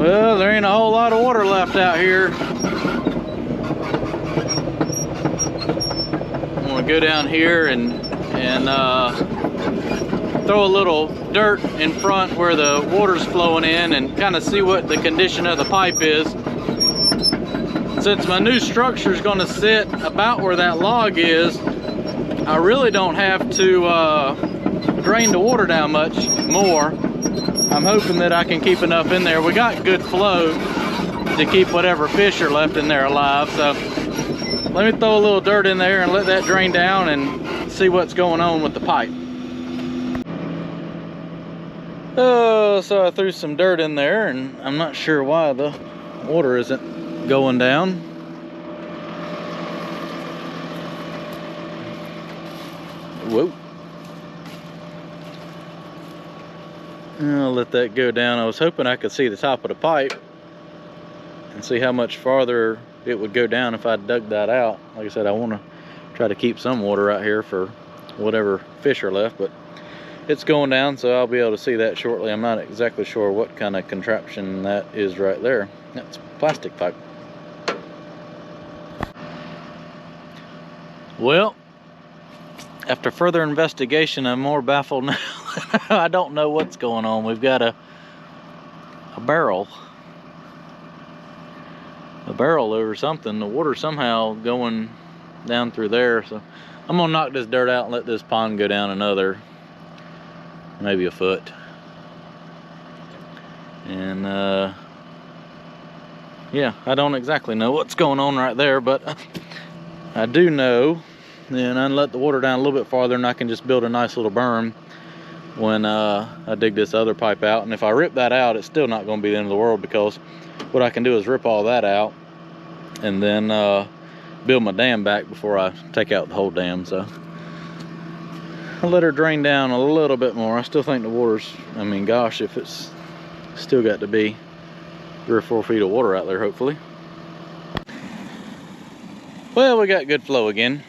Well, there ain't a whole lot of water left out here. I'm gonna go down here and throw a little dirt in front where the water's flowing in and kind of see what the condition of the pipe is. Since my new structure is gonna sit about where that log is, I really don't have to drain the water down much more. I'm hoping that I can keep enough in there. We got good flow to keep whatever fish are left in there alive. So let me throw a little dirt in there and let that drain down and see what's going on with the pipe. Oh, so I threw some dirt in there and I'm not sure why the water isn't going down. Whoa. I'll let that go down. I was hoping I could see the top of the pipe and see how much farther it would go down if I dug that out. Like I said, I want to try to keep some water out here for whatever fish are left, but it's going down, so I'll be able to see that shortly. I'm not exactly sure what kind of contraption that is right there. That's plastic pipe. Well, after further investigation, I'm more baffled now. I don't know what's going on. We've got a barrel or something. The water somehow going down through there. So I'm gonna knock this dirt out and let this pond go down another, maybe a foot. And yeah, I don't exactly know what's going on right there, but I do know. Then I let the water down a little bit farther and I can just build a nice little berm when I dig this other pipe out. And if I rip that out, it's still not going to be the end of the world, because what I can do is rip all that out and then build my dam back before I take out the whole dam. So I'll let her drain down a little bit more. I still think the water's, I mean, gosh, if it's still got to be 3 or 4 feet of water out there, hopefully. Well, we got good flow again.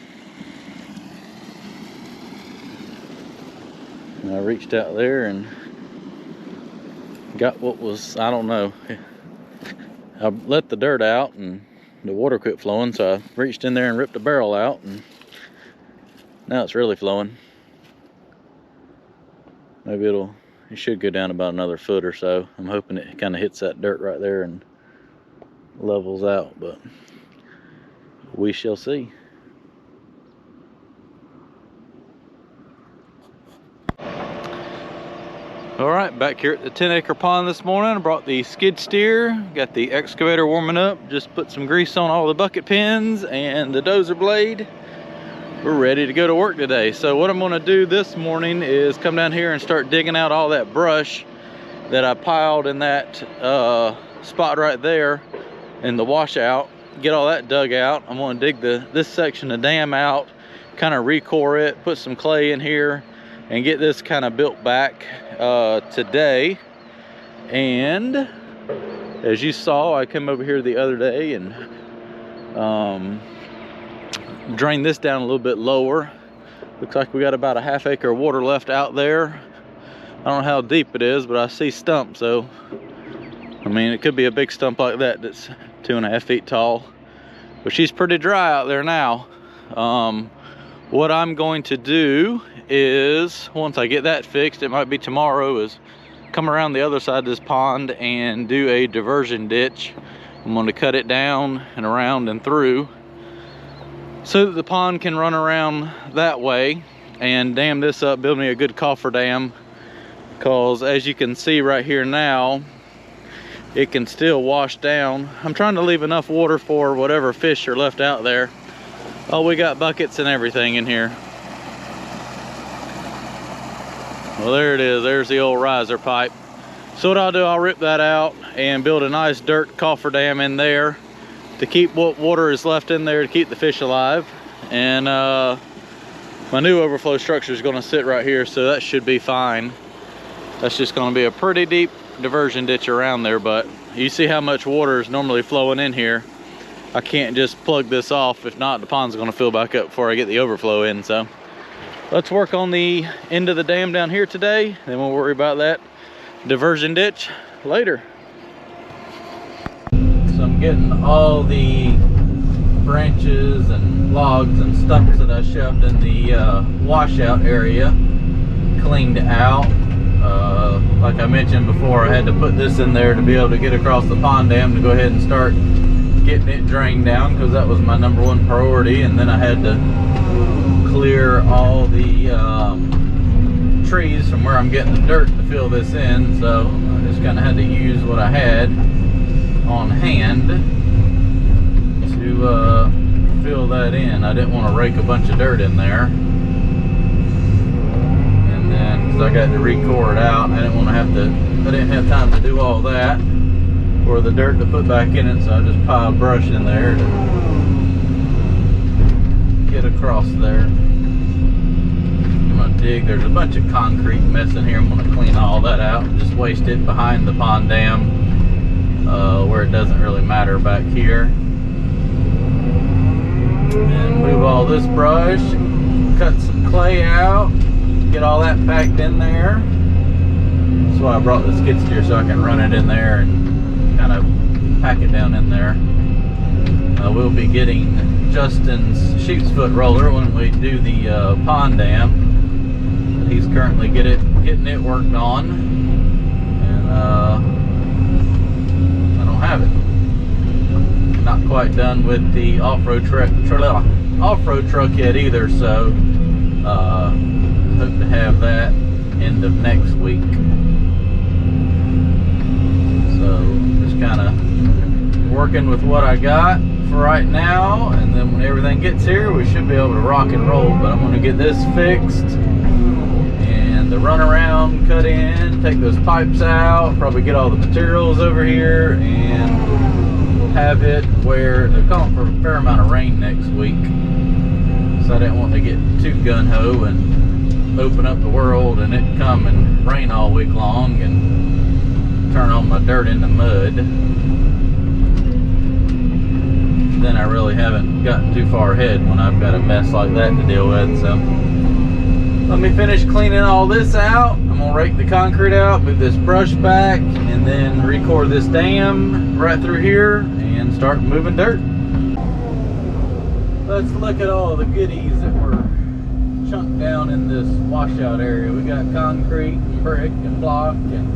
I reached out there and got what was, I don't know. I let the dirt out and the water quit flowing, so I reached in there and ripped the barrel out, and now it's really flowing. Maybe it should go down about another foot or so. I'm hoping it kind of hits that dirt right there and levels out, but we shall see. All right, back here at the 10-acre pond this morning. I brought the skid steer, got the excavator warming up, just put some grease on all the bucket pins and the dozer blade. We're ready to go to work today. So what I'm gonna do this morning is come down here and start digging out all that brush that I piled in that spot right there in the washout. Get all that dug out. I'm gonna dig this section of dam out, kind of recore it, put some clay in here, and get this kind of built back today. And as you saw, I came over here the other day and drained this down a little bit lower. Looks like we got about a ½ acre of water left out there. I don't know how deep it is, but I see stumps, so I mean, it could be a big stump like that that's 2.5 feet tall, but she's pretty dry out there now. What I'm going to do is, once I get that fixed, it might be tomorrow, is come around the other side of this pond and do a diversion ditch. I'm going to cut it down and around and through so that the pond can run around that way, and dam this up, build me a good coffer dam, because as you can see right here now, it can still wash down. I'm trying to leave enough water for whatever fish are left out there. Oh, we got buckets and everything in here. Well, there it is. There's the old riser pipe. So what I'll do, I'll rip that out and build a nice dirt coffer dam in there to keep what water is left in there to keep the fish alive. And my new overflow structure is going to sit right here, so that should be fine. That's just going to be a pretty deep diversion ditch around there, but you see how much water is normally flowing in here. I can't just plug this off. If not, the pond's going to fill back up before I get the overflow in. So let's work on the end of the dam down here today, then we'll worry about that diversion ditch later. getting all the branches and logs and stumps that I shoved in the washout area cleaned out. Like I mentioned before, I had to put this in there to be able to get across the pond dam to go ahead and start getting it drained down, because that was my #1 priority. And then I had to clear all the trees from where I'm getting the dirt to fill this in, so I just kind of had to use what I had on hand to fill that in. I didn't want to rake a bunch of dirt in there, and then because I got to re-core it out, I didn't have time to do all that or the dirt to put back in it, so I just piled brush in there to get across there. I'm gonna dig. There's a bunch of concrete mess in here. I'm gonna clean all that out and just waste it behind the pond dam, where it doesn't really matter back here. And move all this brush, cut some clay out, get all that packed in there. That's why I brought the skid steer, so I can run it in there and kind of pack it down in there. We'll be getting Justin's sheep's foot roller when we do the pond dam. He's currently getting it worked on, and I don't have it. Not quite done with the off-road truck yet either, so hope to have that end of next week. So just kind of working with what I got for right now, and then when everything gets here, we should be able to rock and roll. But I'm going to get this fixed and the runaround cut in, take those pipes out, probably get all the materials over here, and have it where they're calling for a fair amount of rain next week. So I didn't want to get too gun-ho and open up the world and it come and rain all week long and turn all my dirt into mud. Then I really haven't gotten too far ahead when I've got a mess like that to deal with. So let me finish cleaning all this out. I'm gonna rake the concrete out, move this brush back, and then recore this dam right through here and start moving dirt. Let's look at all the goodies that were chunked down in this washout area. We got concrete and brick and block and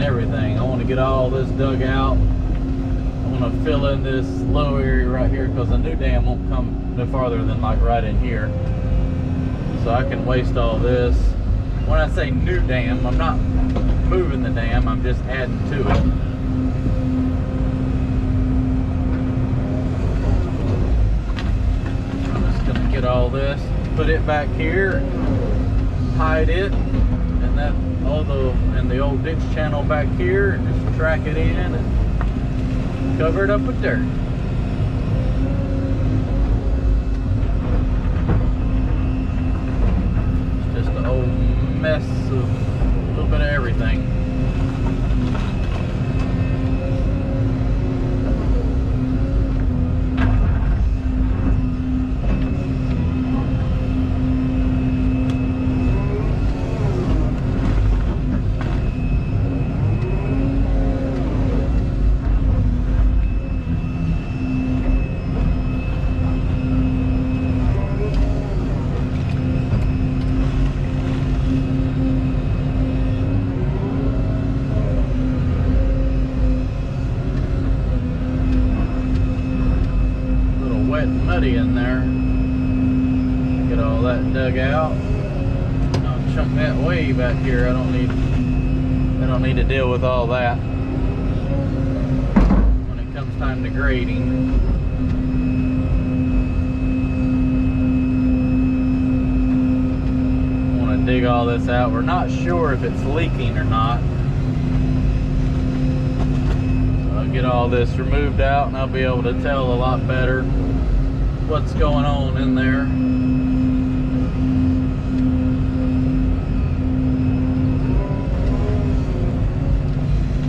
everything. I want to get all this dug out. I'm going to fill in this low area right here, because the new dam won't come no farther than like right in here. So I can waste all this. When I say new dam, I'm not moving the dam, I'm just adding to it. I'm just going to get all this, put it back here, hide it, and that and the old ditch channel back here, and just track it in and cover it up with dirt. It's just a whole mess of a little bit of everything. Muddy in there. Get all that dug out. I'll chunk that way back here. I don't need to deal with all that when it comes time to grading. I want to dig all this out. We're not sure if it's leaking or not. So I'll get all this removed out and I'll be able to tell a lot better what's going on in there.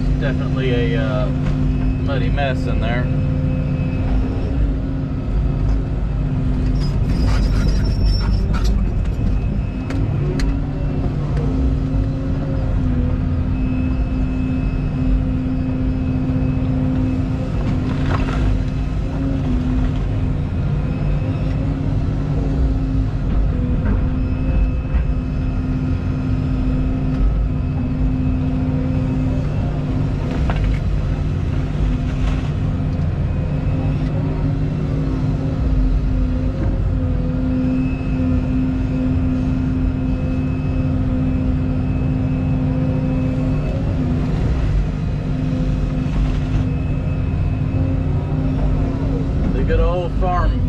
It's definitely a muddy mess in there.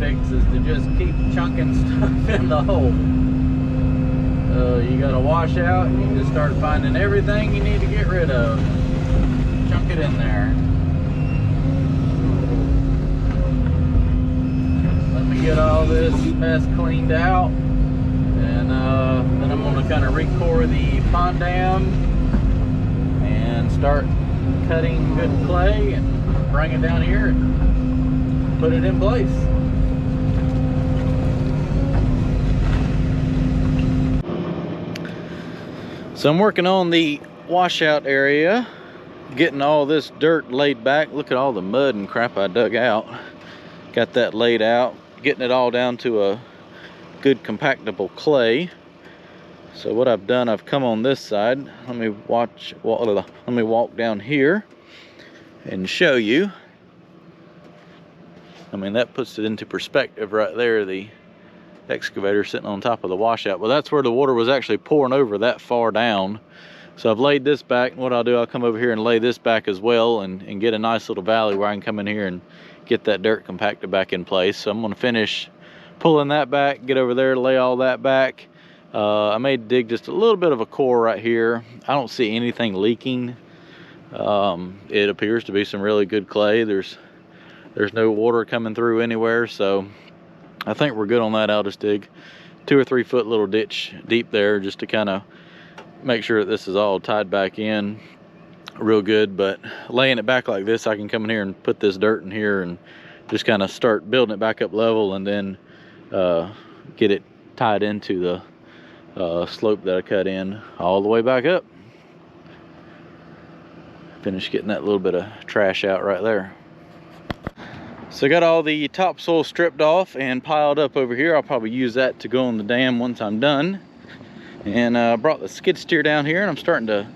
fix is to just keep chunking stuff in the hole. You got a washout, you just start finding everything you need to get rid of. Chunk it in there. Let me get all this mess cleaned out, and then I'm going to kind of re-core the pond dam and start cutting good clay and bring it down here and put it in place. So I'm working on the washout area, getting all this dirt laid back. Look at all the mud and crap I dug out. Got that laid out, getting it all down to a good compactable clay. So what I've done, I've come on this side. Let me walk down here and show you. I mean, that puts it into perspective right there, the excavator sitting on top of the washout. Well, that's where the water was actually pouring over that far down. So I've laid this back, and what I'll do, I'll come over here and lay this back as well, and get a nice little valley where I can come in here and get that dirt compacted back in place. So I'm going to finish pulling that back, get over there, lay all that back. I may dig just a little bit of a core right here. I don't see anything leaking. It appears to be some really good clay. There's no water coming through anywhere, so I think we're good on that. I'll just dig 2 or 3 foot little ditch deep there just to kind of make sure that this is all tied back in real good. But laying it back like this, I can come in here and put this dirt in here and just kind of start building it back up level, and then get it tied into the slope that I cut in all the way back up. Finish getting that little bit of trash out right there. So I got all the topsoil stripped off and piled up over here. I'll probably use that to go on the dam once I'm done. And brought the skid steer down here, and I'm starting to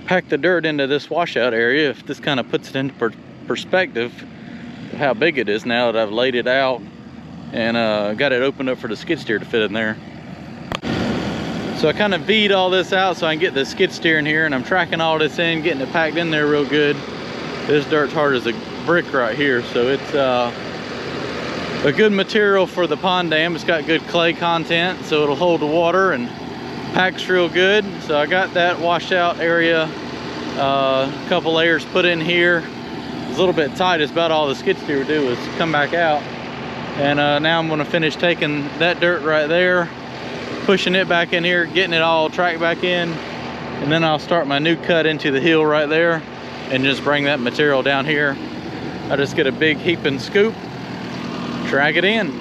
pack the dirt into this washout area. If this kind of puts it into perspective of how big it is now that I've laid it out and got it opened up for the skid steer to fit in there. So I kind of V'd all this out so I can get the skid steer in here, and I'm tracking all this in, getting it packed in there real good. This dirt's hard as a brick right here, so it's a good material for the pond dam. It's got good clay content, so it'll hold the water and packs real good. So I got that washout area, a couple layers put in here. It's a little bit tight. It's about all the skid steer would do is come back out. And now I'm going to finish taking that dirt right there, pushing it back in here, getting it all tracked back in, and then I'll start my new cut into the hill right there and just bring that material down here. I just get a big heap and scoop, drag it in.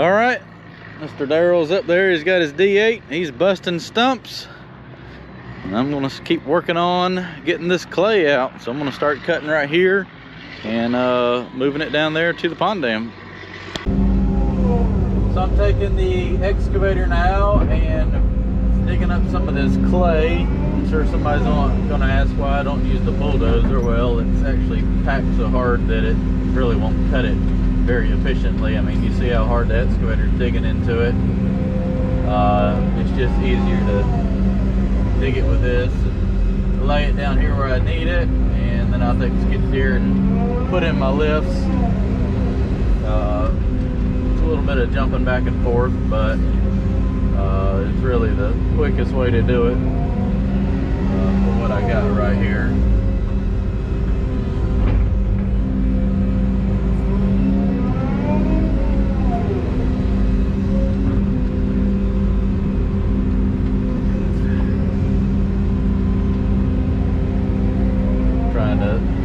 All right, Mr. Darrell's up there. He's got his D8. He's busting stumps. And I'm gonna keep working on getting this clay out. So I'm gonna start cutting right here and moving it down there to the pond dam. So I'm taking the excavator now and digging up some of this clay. I'm sure somebody's gonna ask why I don't use the bulldozer. Well, it's actually packed so hard that it really won't cut it very efficiently. I mean, you see how hard the excavator's digging into it. It's just easier to dig it with this and lay it down here where I need it, and then I'll take the skid steer and put in my lifts. It's a little bit of jumping back and forth, but it's really the quickest way to do it from what I got right here.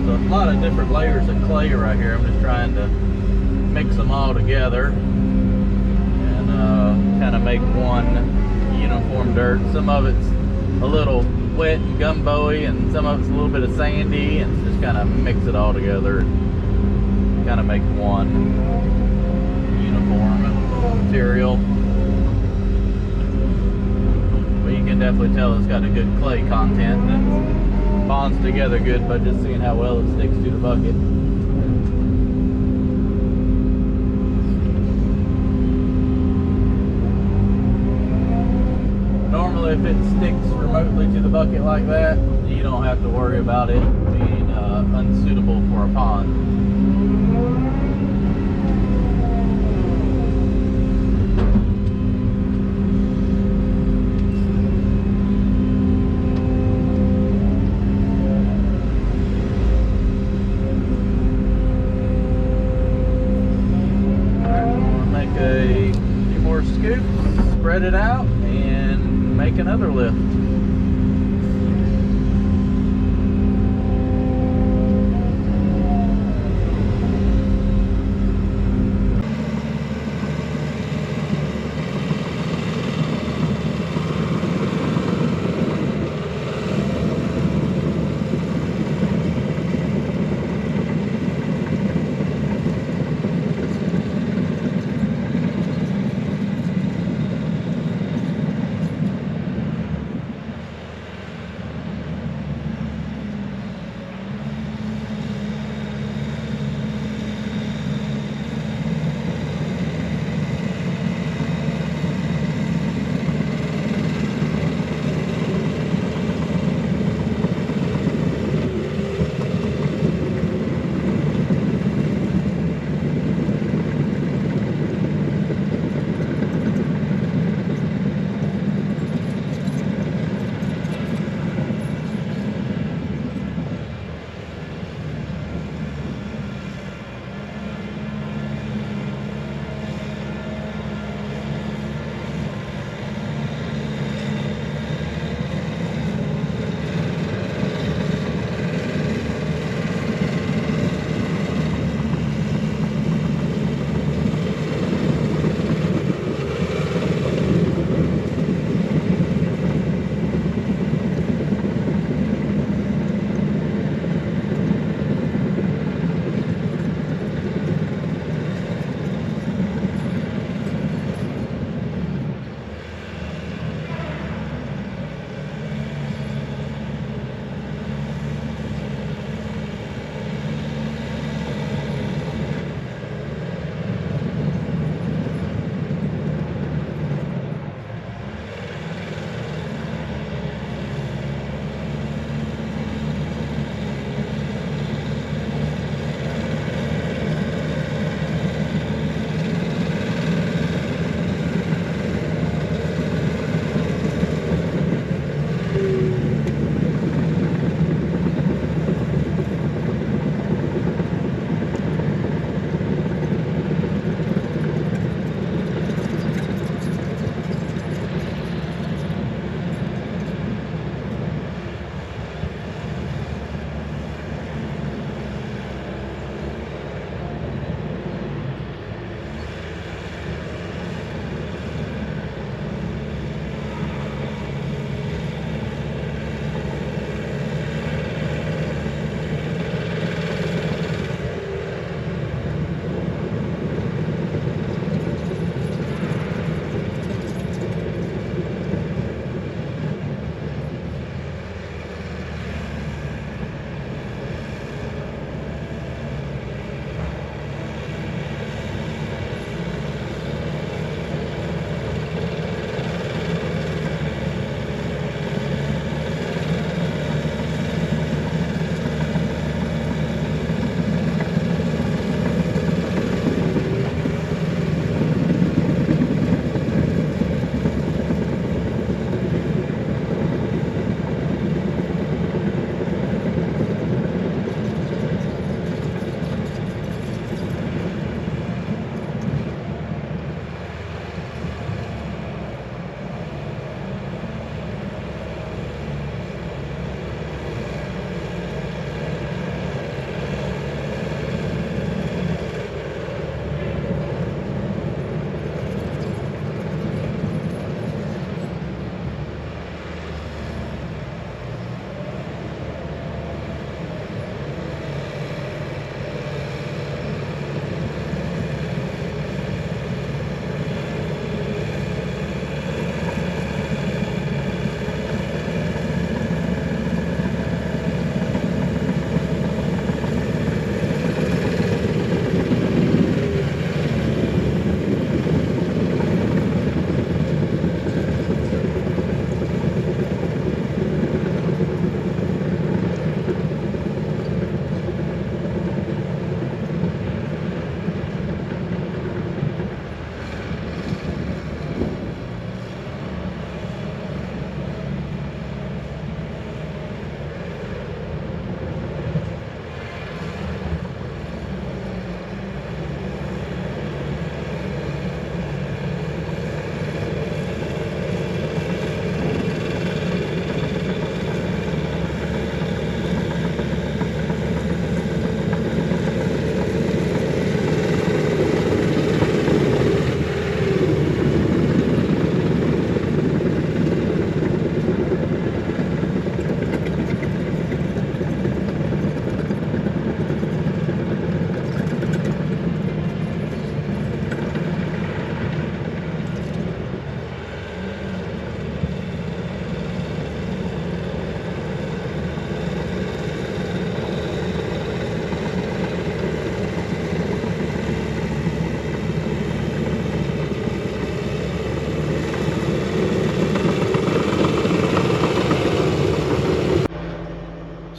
So a lot of different layers of clay right here. I'm just trying to mix them all together and kind of make one uniform dirt. Some of it's a little wet and gumbo-y, and some of it's a little bit of sandy, and just kind of mix it all together and kind of make one uniform material. But you can definitely tell it's got a good clay content that bonds together good by just seeing how well it sticks to the bucket. Normally, if it sticks remotely to the bucket like that, you don't have to worry about it being unsuitable for a pond. Spread it out and make another lift.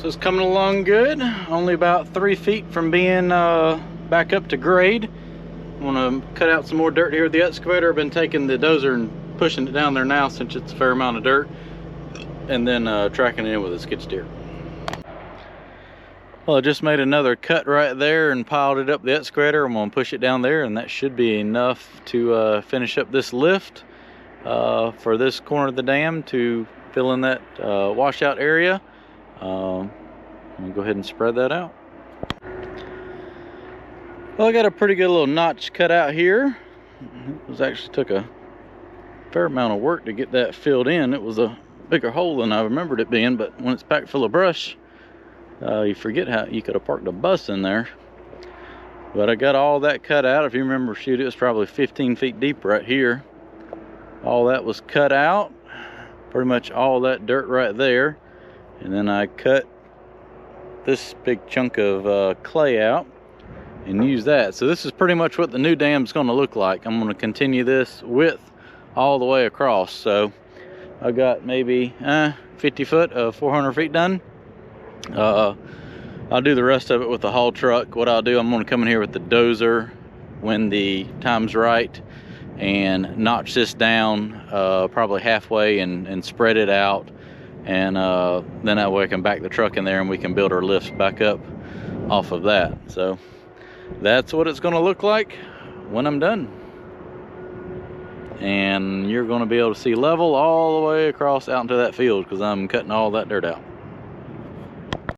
So it's coming along good. Only about 3 feet from being back up to grade. I'm gonna cut out some more dirt here with the excavator. I've been taking the dozer and pushing it down there now since it's a fair amount of dirt, and then tracking it in with a skid steer. Well, I just made another cut right there and piled it up the excavator. I'm gonna push it down there, and that should be enough to finish up this lift for this corner of the dam to fill in that washout area. I'm gonna go ahead and spread that out. Well, I got a pretty good little notch cut out here. It actually took a fair amount of work to get that filled in. It was a bigger hole than I remembered it being, but when it's packed full of brush, you forget how you could have parked a bus in there. But I got all that cut out. If you remember, shoot, it was probably 15 feet deep right here. All that was cut out, pretty much all that dirt right there. And then I cut this big chunk of clay out and use that. So this is pretty much what the new dam is going to look like. I'm going to continue this width all the way across. So I got maybe 50 foot of 400 feet done. I'll do the rest of it with the haul truck. What I'll do, I'm going to come in here with the dozer when the time's right and notch this down probably halfway and spread it out, and then that way I can back the truck in there and we can build our lifts back up off of that. So that's what it's going to look like when I'm done, and you're going to be able to see level all the way across out into that field because I'm cutting all that dirt out.